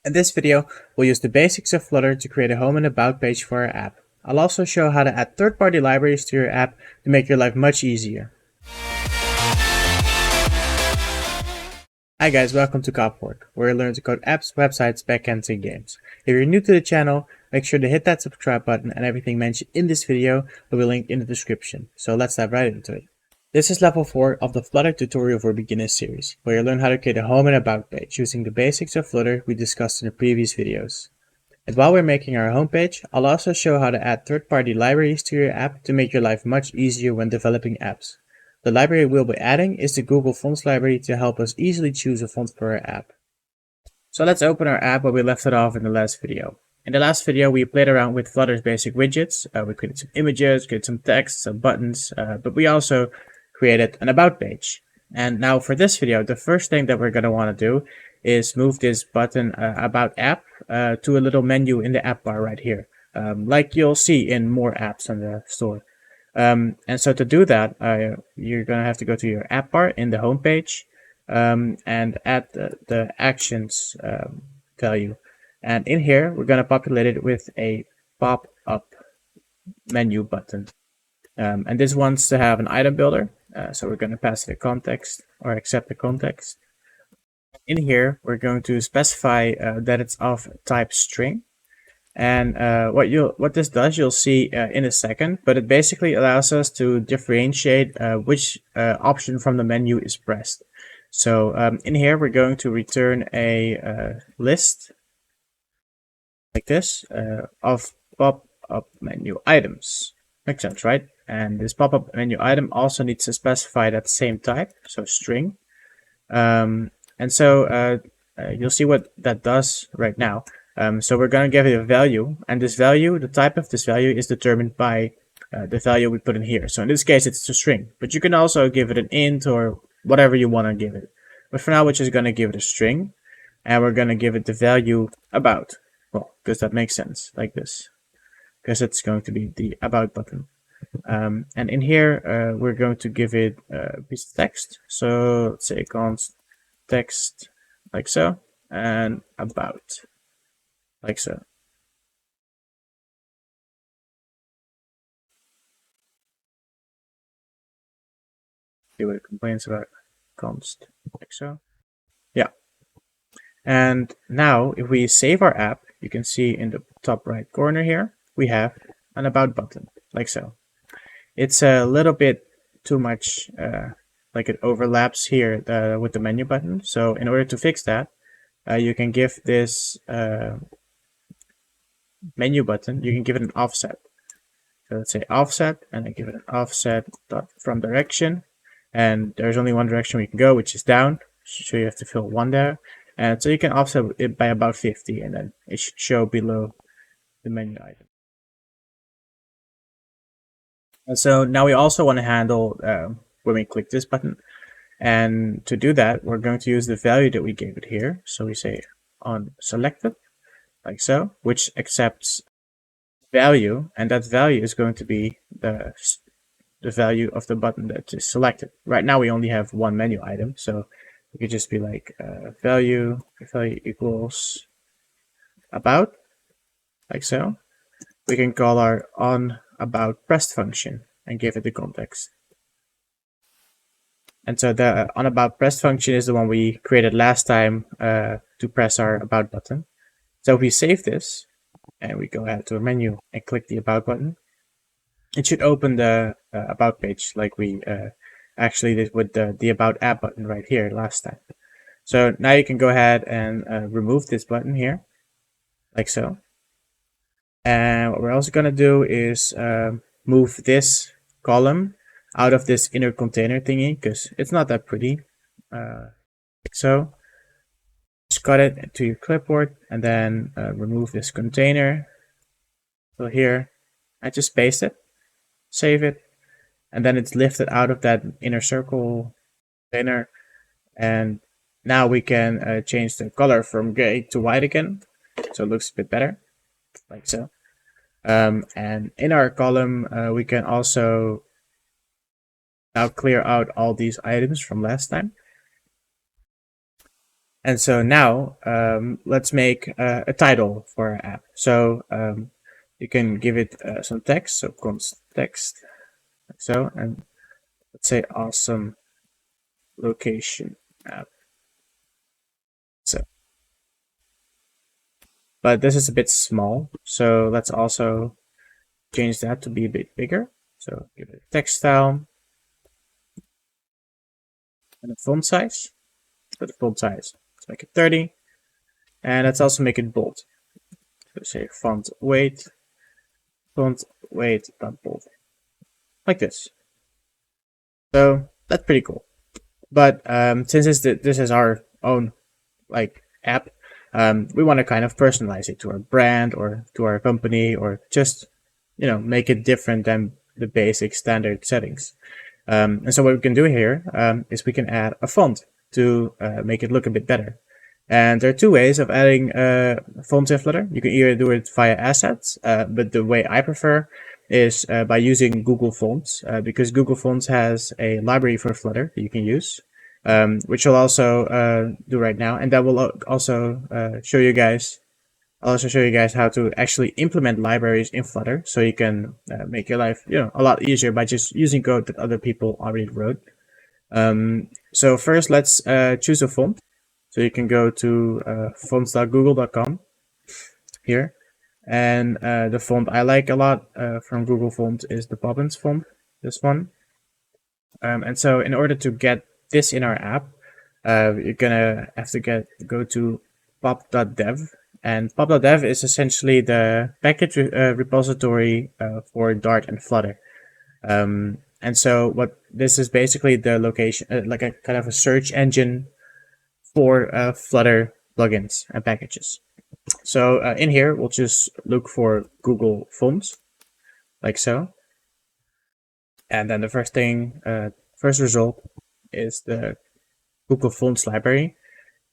In this video, we'll use the basics of Flutter to create a home and about page for our app. I'll also show how to add third-party libraries to your app to make your life much easier. Hi guys, welcome to Copwork, where you learn to code apps, websites, backends, and games. If you're new to the channel, make sure to hit that subscribe button, and everything mentioned in this video will be linked in the description. So let's dive right into it. This is level 4 of the Flutter tutorial for beginners series, where you learn how to create a home and about page using the basics of Flutter we discussed in the previous videos. And while we're making our homepage, I'll also show how to add third-party libraries to your app to make your life much easier when developing apps. The library we'll be adding is the Google Fonts library to help us easily choose a font for our app. So let's open our app where we left it off in the last video. In the last video, we played around with Flutter's basic widgets. We created some images, created some text, some buttons, but we also created an about page. And now for this video, the first thing that we're going to want to do is move this button about app to a little menu in the app bar right here, like you'll see in more apps on the store. And so to do that, you're going to have to go to your app bar in the home page and add the actions value. And in here, we're going to populate it with a pop-up menu button. And this wants to have an item builder. So we're going to pass it a context or accept the context. In here, we're going to specify that it's of type string. And what this does, you'll see in a second, but it basically allows us to differentiate which option from the menu is pressed. So in here, we're going to return a list like this of pop-up menu items. Makes sense, right? And this pop-up menu item also needs to specify that same type, so string. And so you'll see what that does right now. So we're going to give it a value, and this value, the type of this value is determined by the value we put in here. So in this case, it's a string, but you can also give it an int or whatever you want to give it. But for now, we're just going to give it a string, and we're going to give it the value about. Well, because that makes sense, like this, because it's going to be the about button. And in here, we're going to give it a piece of text. So let's say const text like so, and about like so. See what it complains about. Const like so. Yeah. And now if we save our app, you can see in the top right corner here, we have an about button like so. It's a little bit too much, like it overlaps here with the menu button. So in order to fix that, you can give this menu button, you can give it an offset. So let's say offset, and I give it an offset from direction. And there's only one direction we can go, which is down. So you have to fill 1 there. And so you can offset it by about 50, and then it should show below the menu item. And so now we also want to handle when we click this button. And to do that, we're going to use the value that we gave it here. So we say on selected, like so, which accepts value, and that value is going to be the value of the button that is selected. Right now we only have one menu item, so it could just be like value equals about, like so. We can call our on about pressed function and give it the context. And so the on about pressed function is the one we created last time to press our about button. So if we save this and we go ahead to a menu and click the about button, it should open the about page like we actually did with the about app button right here last time. So now you can go ahead and remove this button here, like so. And what we're also going to do is move this column out of this inner container thingy, because it's not that pretty. Like so. Just cut it to your clipboard and then remove this container. So here, I just paste it, save it, and then it's lifted out of that inner circle container. And now we can change the color from gray to white again, so it looks a bit better, like so. And in our column, we can also now clear out all these items from last time. And so now let's make a title for our app. So you can give it some text, so const text, like so, and let's say awesome location app. So, but this is a bit small, so let's also change that to be a bit bigger. So give it a text style and a font size. So the font size, let's make it 30, and let's also make it bold. So say font weight dot bold, like this. So that's pretty cool. But since this is our own like app, we want to kind of personalize it to our brand or to our company, or just make it different than the basic standard settings. And so what we can do here is we can add a font to make it look a bit better. And there are two ways of adding fonts in Flutter. You can either do it via assets, but the way I prefer is by using Google Fonts, because Google Fonts has a library for Flutter that you can use, which I'll also do right now. And that will also show you guys. I'll also show you guys how to actually implement libraries in Flutter, so you can make your life a lot easier by just using code that other people already wrote. So first, let's choose a font. So you can go to fonts.google.com here. And the font I like a lot from Google Font is the Poppins font, this one. And so in order to get this in our app, you're gonna have to go to Pub.dev. And Pub.dev is essentially the package repository for Dart and Flutter. And so what this is basically the location, like a kind of a search engine for Flutter plugins and packages. So in here, we'll just look for Google Fonts, like so. And then the first result is the Google Fonts library.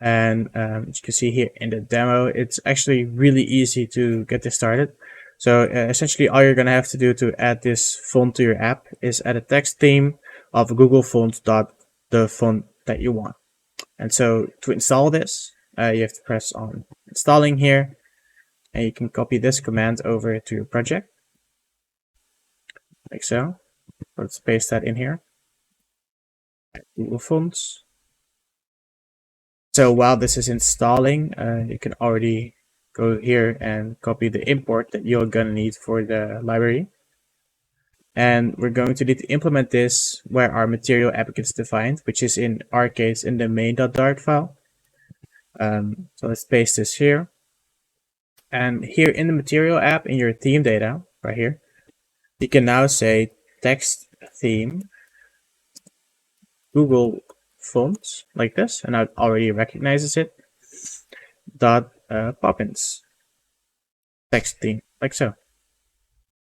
And as you can see here in the demo, it's actually really easy to get this started. So essentially all you're going to have to do to add this font to your app is add a text theme of Google Fonts the font that you want. And so to install this, you have to press on installing here, and you can copy this command over to your project, like so. Let's paste that in here. Google Fonts. So while this is installing, you can already go here and copy the import that you're gonna need for the library. And we're going to need to implement this where our material app gets defined, which is in our case in the main.dart file. So let's paste this here. And here in the material app, in your theme data, right here, you can now say text theme Google Fonts, like this, and it already recognizes it, dot Poppins text theme, like so.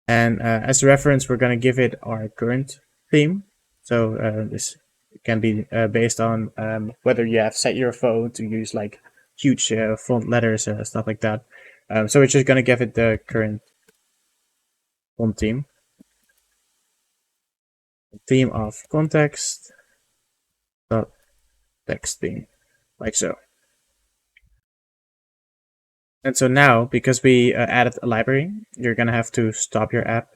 And as a reference, we're going to give it our current theme. So this can be based on whether you have set your phone to use like huge font letters, stuff like that. So we're just going to give it the current font theme. Theme of context dot text theme, like so. And so now, because we added a library, you're going to have to stop your app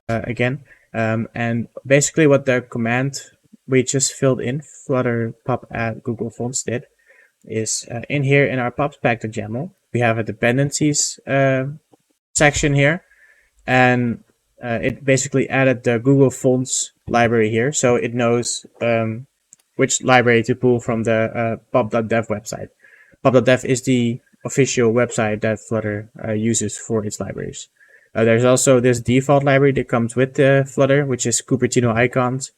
again. And basically what the command we just filled in, flutter pub add Google Fonts did, is in here in our pubs.pack.yaml, we have a dependencies section here. And it basically added the Google Fonts library here. So it knows which library to pull from the Pub.dev website. Pub.dev is the official website that Flutter uses for its libraries. There's also this default library that comes with the Flutter, which is Cupertino icons.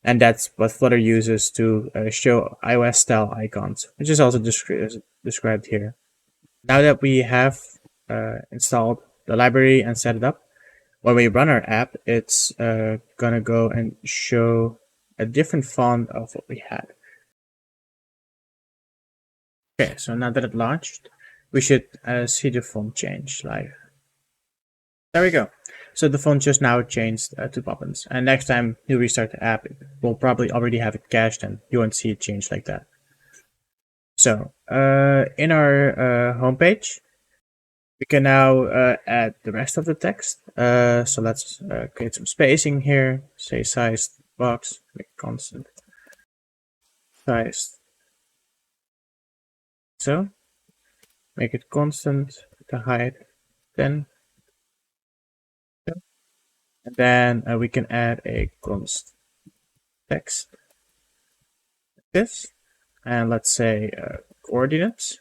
And that's what Flutter uses to show iOS style icons, which is also described here. Now that we have installed the library and set it up, when we run our app, it's gonna go and show a different font of what we had. Okay, so now that it launched, we should see the font change live. There we go. So the font just now changed to Poppins. And next time you restart the app, we'll probably already have it cached and you won't see it change like that. So in our homepage, we can now add the rest of the text. So let's create some spacing here. Say size box, make it constant. Size. So make it constant. The height 10. And then we can add a const text like this. And let's say coordinates.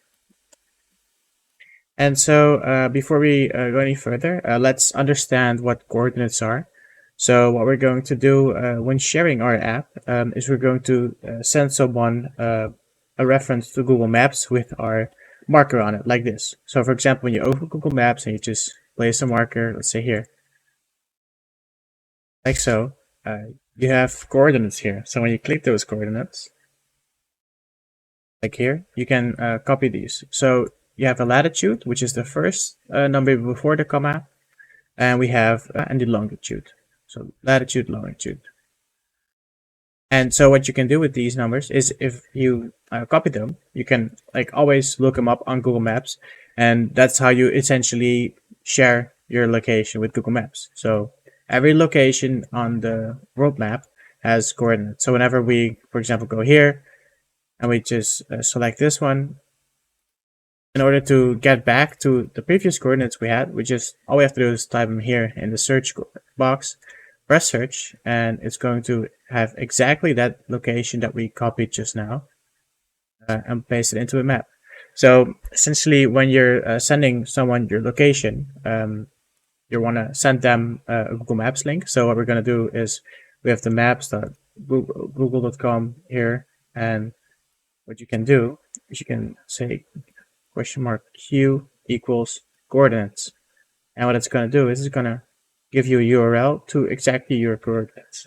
And so before we go any further, let's understand what coordinates are. So what we're going to do when sharing our app is we're going to send someone a reference to Google Maps with our marker on it, like this. So for example, when you open Google Maps and you just place a marker, let's say here, like so, you have coordinates here. So when you click those coordinates, like here, you can copy these. So you have a latitude, which is the first number before the comma, and we have and the longitude. So latitude, longitude. And so what you can do with these numbers is if you copy them, you can like always look them up on Google Maps, and that's how you essentially share your location with Google Maps. So every location on the world map has coordinates. So whenever we, for example, go here and we just select this one, in order to get back to the previous coordinates we had, all we have to do is type them here in the search box, press search, and it's going to have exactly that location that we copied just now and paste it into a map. So essentially, when you're sending someone your location, you want to send them a Google Maps link. So what we're going to do is we have the maps.google.com here, and what you can do is you can say $Q equals coordinates. And what it's going to do is it's going to give you a URL to exactly your coordinates.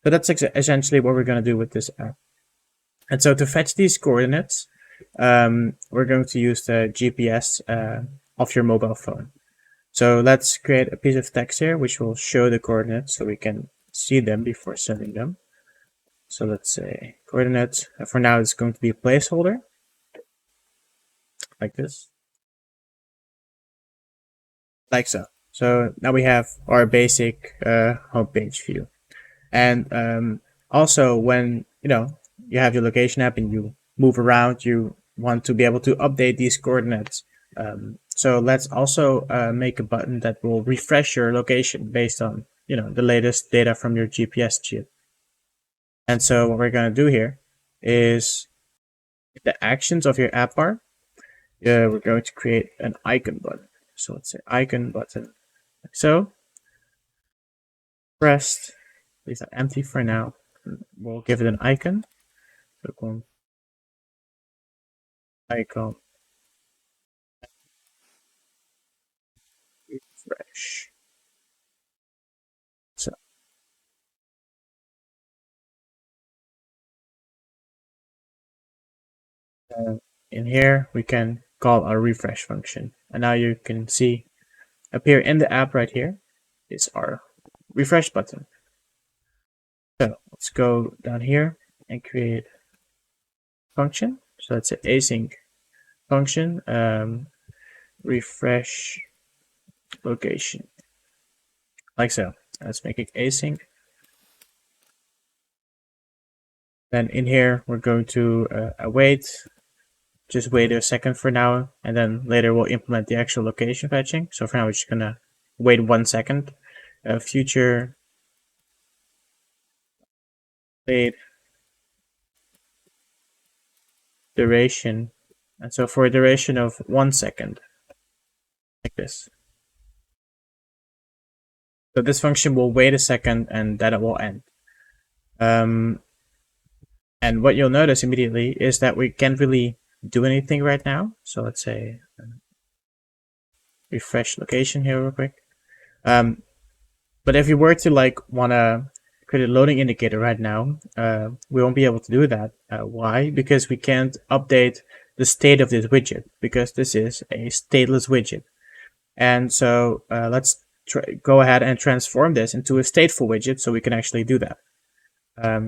So that's essentially what we're going to do with this app. And so to fetch these coordinates, we're going to use the GPS of your mobile phone. So let's create a piece of text here which will show the coordinates so we can see them before sending them. So let's say coordinates. For now, it's going to be a placeholder like this. Like so. So now we have our basic homepage view. And also when you have your location app and you move around, you want to be able to update these coordinates. So let's also make a button that will refresh your location based on the latest data from your GPS chip. And so what we're going to do here is the actions of your app bar. We're going to create an icon button. So let's say icon button. Like so. Pressed. These are empty for now. We'll give it an icon. So icon. Refresh. So in here we can call our refresh function, and now you can see appear in the app right here is our refresh button. So let's go down here and create function. So that's an async function, refresh location, like so. Let's make it async. Then in here we're going to just wait a second for now, and then later we'll implement the actual location fetching. So for now we're just gonna wait 1 second. Future wait duration, and so for a duration of 1 second, like this. So this function will wait a second and then it will end. And what you'll notice immediately is that we can't really do anything right now. So let's say refresh location here real quick. But if you were to want to create a loading indicator right now, we won't be able to do that. Why? Because we can't update the state of this widget, because this is a stateless widget. And so let's go ahead and transform this into a stateful widget so we can actually do that.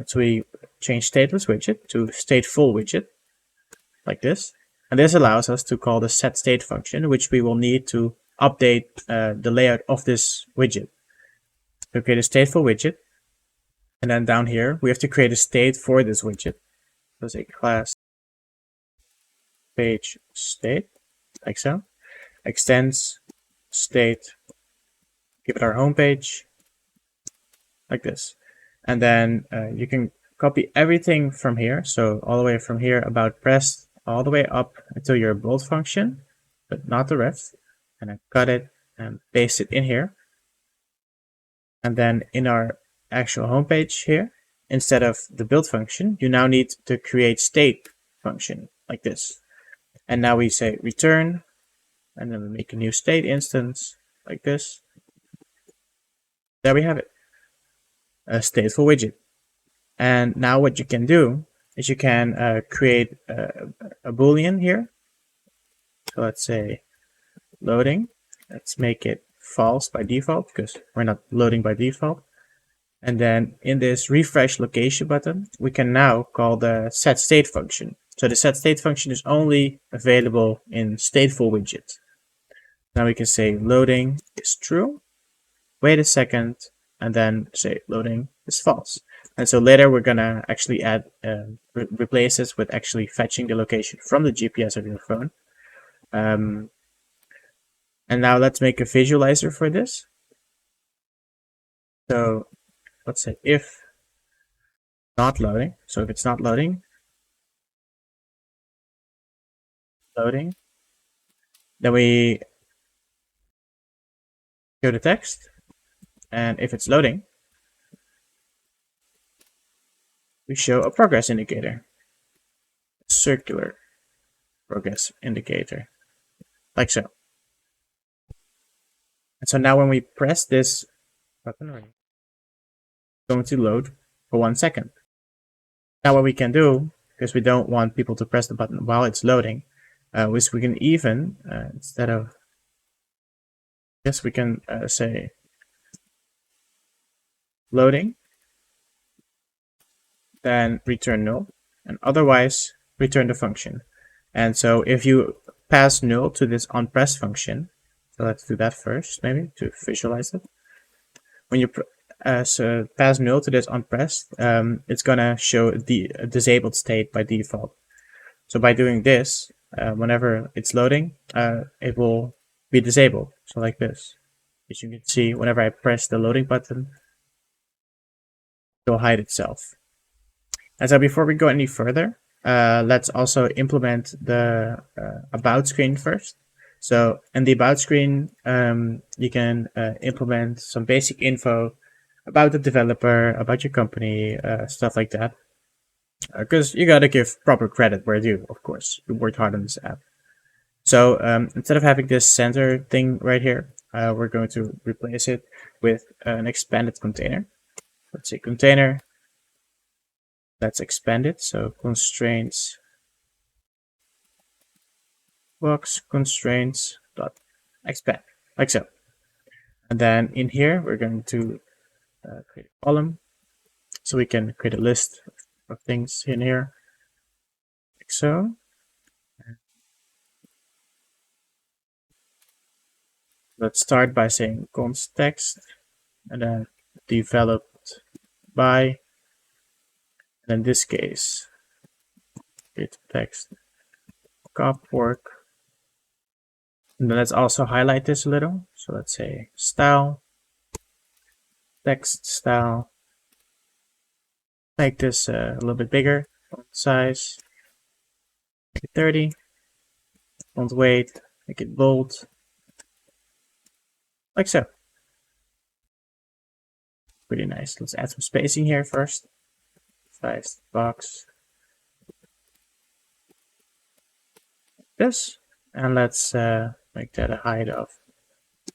So we change stateless widget to stateful widget. like this. And this allows us to call the setState function, which we will need to update the layout of this widget. So create a stateful widget. And then down here, we have to create a state for this widget. So say class page state, like so. Extends state, give it our home page, like this. And then you can copy everything from here. So all the way from here, about pressed, all the way up until your bold function, but not the rest. And then cut it and paste it in here. And then in our actual homepage here, instead of the build function, you now need the create state function, like this. And now we say return, and then we make a new state instance, like this. There we have it, a stateful widget. And now what you can do is you can create a boolean here. So let's say loading. Let's make it false by default because we're not loading by default. And then in this refresh location button, we can now call the setState function. So the setState function is only available in stateful widgets. Now we can say loading is true. Wait a second, and then say loading is false. And so later we're gonna actually add replace this with actually fetching the location from the GPS of your phone. And now let's make a visualizer for this. So let's say if not loading. So if it's not loading, then we go to text, and if it's loading, we show a progress indicator, a circular progress indicator, like so. And so now when we press this button, it's going to load for 1 second. Now what we can do, because we don't want people to press the button while it's loading, is we can even, instead of, yes, we can say loading, then return null, and otherwise return the function. And so if you pass null to this onPress function, so let's do that first, maybe to visualize it. When you so pass null to this onPress, it's gonna show the disabled state by default. So by doing this, whenever it's loading, it will be disabled. So like this, as you can see, whenever I press the loading button, it will hide itself. And so before we go any further, let's also implement the about screen first. So in the about screen, you can implement some basic info about the developer, about your company, stuff like that. Because you gotta give proper credit where due, of course. You worked hard on this app. So instead of having this center thing right here, we're going to replace it with an expanded container. Let's say container. Let's expand it. So constraints box constraints dot expand, like so. And then in here we're going to create a column, so we can create a list of things in here, like so. Let's start by saying const text, and then developed by, and in this case, create text cop work. And then let's also highlight this a little. So let's say style, text style. Make this a little bit bigger, font size, make it 30, font weight, make it bold, like so. Pretty nice. Let's add some spacing here first. Size box, this, and let's make that a height of,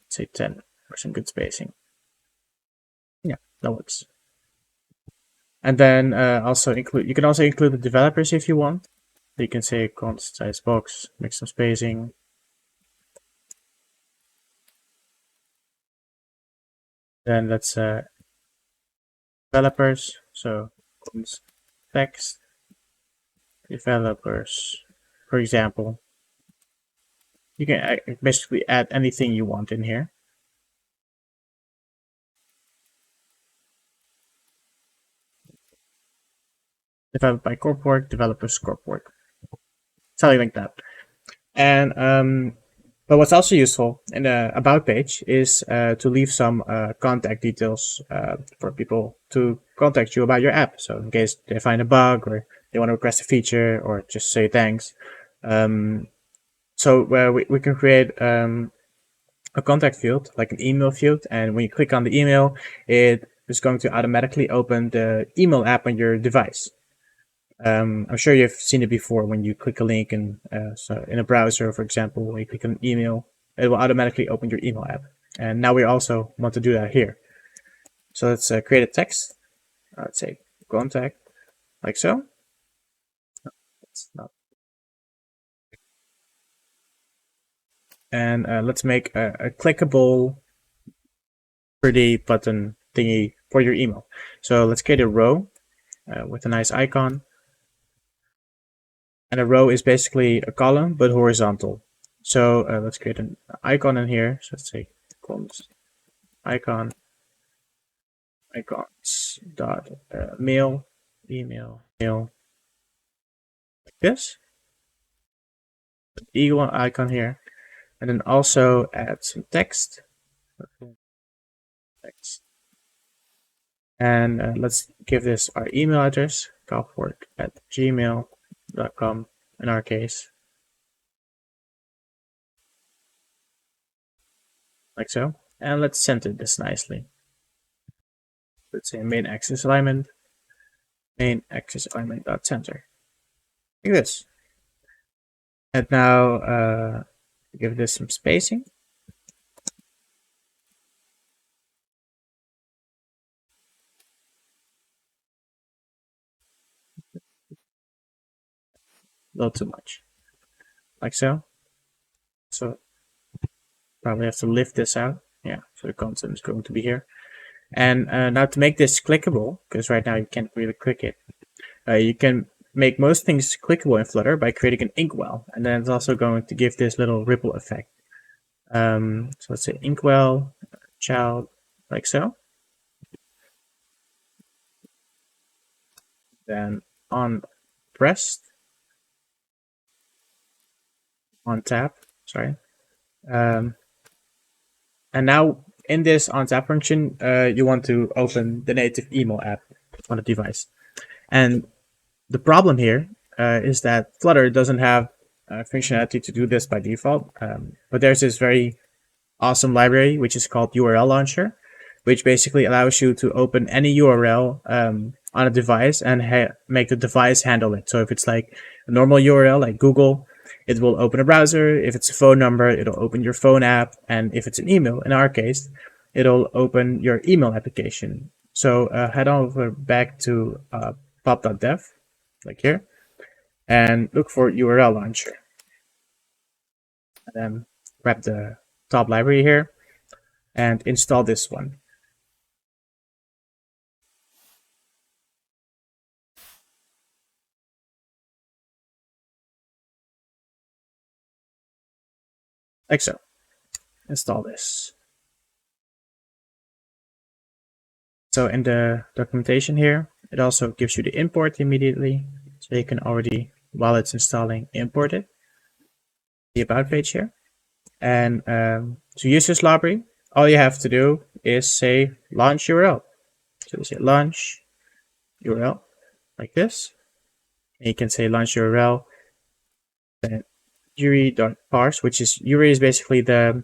say, 10 for some good spacing. Yeah, that works. And then also include, you can also include the developers if you want. You can say const size box, make some spacing. Then let's developers, so const text developers for example, you can basically add anything you want in here. Developed by corporate, developers corporate, something like that. And but what's also useful in the about page is to leave some contact details for people to contact you about your app. So in case they find a bug or they want to request a feature or just say thanks. So we can create a contact field, like an email field, and when you click on the email, it is going to automatically open the email app on your device. I'm sure you've seen it before when you click a link so in a browser, for example, when you click on email, it will automatically open your email app. And now we also want to do that here. So let's create a text. Let's say contact, like so. It's not. And let's make a clickable, pretty button thingy for your email. So let's create a row with a nice icon. And a row is basically a column, but horizontal. So let's create an icon in here. So let's say columns, icons dot mail, email, mail, like this. Eagle icon here. And then also add some text. And let's give this our email address, copwork@gmail.com in our case. Like so. And let's center this nicely. Let's say main axis alignment, center. Like this. And now give this some spacing. Not too much. Like so. So probably have to lift this out. Yeah, so the content is going to be here. And now to make this clickable, because right now you can't really click it, you can make most things clickable in Flutter by creating an inkwell. And then it's also going to give this little ripple effect. So let's say inkwell, child, like so. Then on pressed, on tap, sorry. And now in this on tap function, you want to open the native email app on the device. And the problem here is that Flutter doesn't have functionality to do this by default, but there's this very awesome library which is called URL Launcher, which basically allows you to open any URL on a device and make the device handle it. So if it's like a normal URL like Google, it will open a browser. If it's a phone number, it'll open your phone app. And if it's an email, in our case, it'll open your email application. So head over back to Pub.dev, like here, and look for URL Launcher. And then grab the top library here and install this one. Like so. Install this. So in the documentation here, it also gives you the import immediately. So you can already, while it's installing, import it. The about page here. And to use this library, all you have to do is say launch URL. So we say launch URL like this. And you can say launch URL, then URI.parse, which is URI is basically the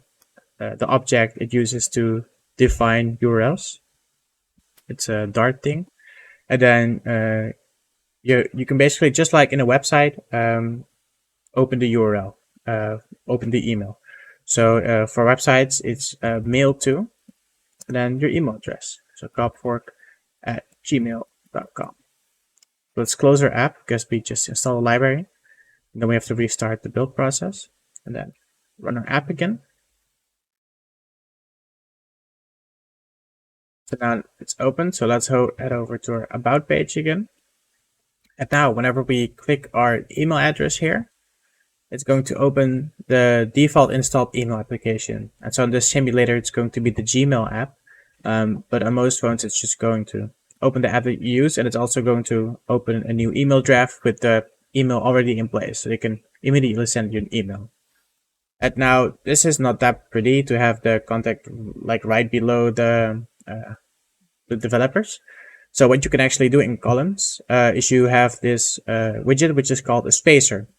object it uses to define URLs. It's a Dart thing. And then you can basically, just like in a website, open the URL, open the email. So for websites, it's mail to, and then your email address. So copwork@gmail.com. Let's close our app because we just installed a library. And then we have to restart the build process and then run our app again. So now it's open. So let's head over to our about page again. And now whenever we click our email address here, it's going to open the default installed email application. And so on this simulator, it's going to be the Gmail app. But on most phones, it's just going to open the app that you use, and it's also going to open a new email draft with the email already in place, so you can immediately send you an email. And now, this is not that pretty to have the contact like right below the developers. So what you can actually do in columns is you have this widget which is called a spacer.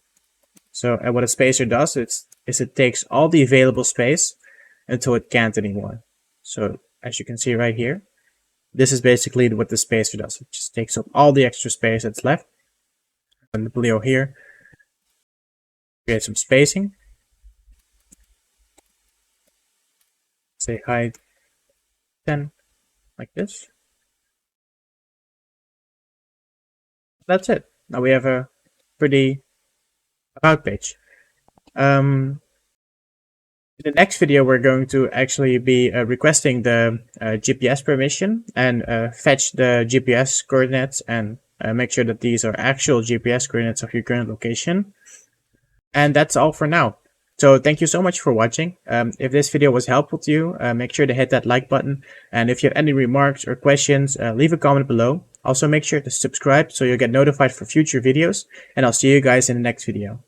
So what a spacer does is it takes all the available space until it can't anymore. So as you can see right here, this is basically what the spacer does. It just takes up all the extra space that's left. And the below here, create some spacing. Say height 10, like this. That's it. Now we have a pretty about page. In the next video, we're going to actually be requesting the GPS permission and fetch the GPS coordinates and make sure that these are actual GPS coordinates of your current location. And that's all for now. So thank you so much for watching. If this video was helpful to you, make sure to hit that like button. And if you have any remarks or questions, leave a comment below. Also make sure to subscribe so you'll get notified for future videos. And I'll see you guys in the next video.